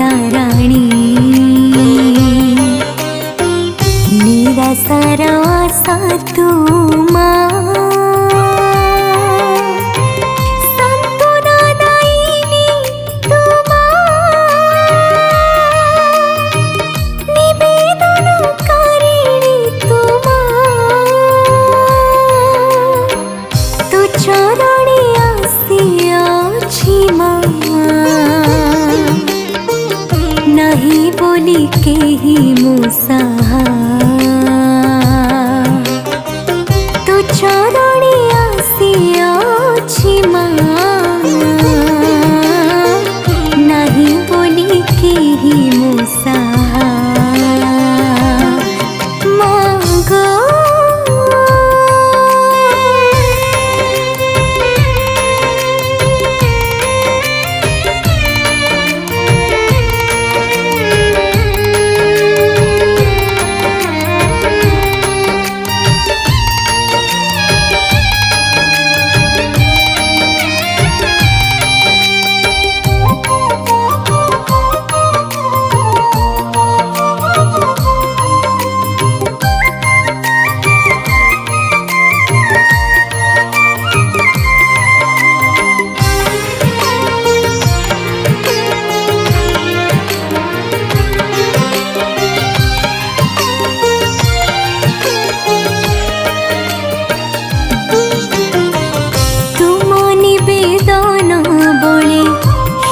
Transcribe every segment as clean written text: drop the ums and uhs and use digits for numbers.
ताराणी निराशार आशा तू माँ नहीं बोली के ही मुसाहा तू चरणी आसी अछि माँ नहीं बोली के ही मुसाहा माँ गो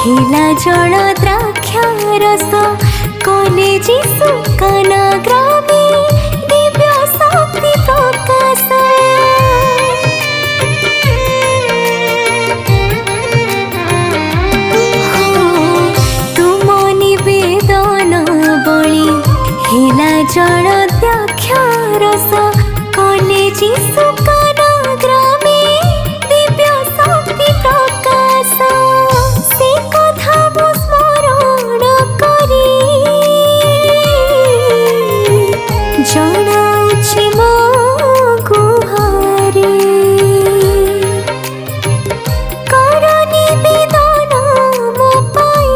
हिला जल द्राक्षा रस कलेजी सुकाना ग्रामे दिव्य शक्ति प्रकाश तुम निवेदन बलि हिला जल द्राक्षा रस कलेजी सुकाना ग्रामे दिव्य शक्ति प्रकाश जनाउछि मो गुहारी कर निवेदन मो पाई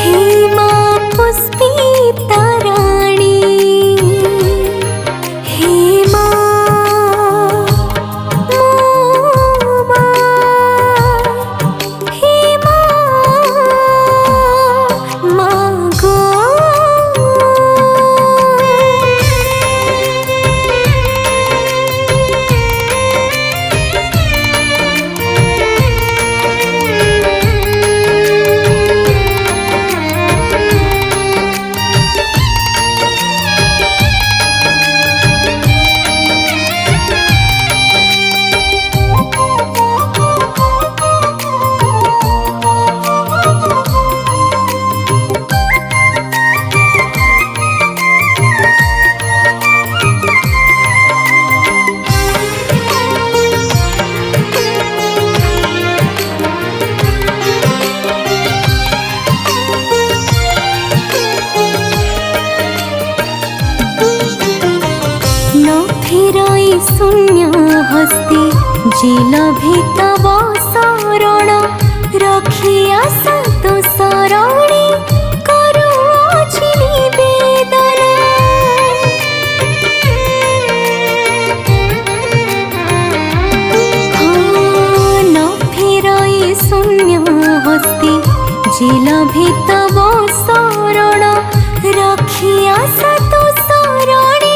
हे माँ पुष्पिता राणी हे माँ मो माँ हे माँ माँ गो शून्य हस्ती जेल भितव शरण रखिया सत शरणी करुछि निवेदन न फेरई शून्य हस्ती जेल भितव शरण रखिया सत शरणी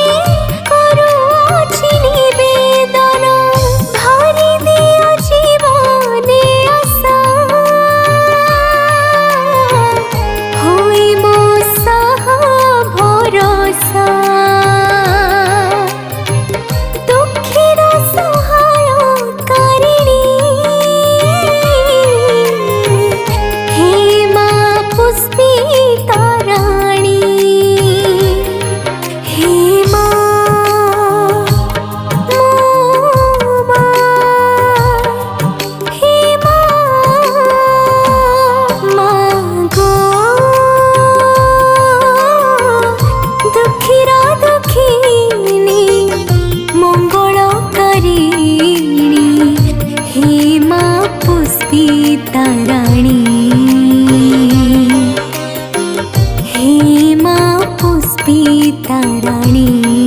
रे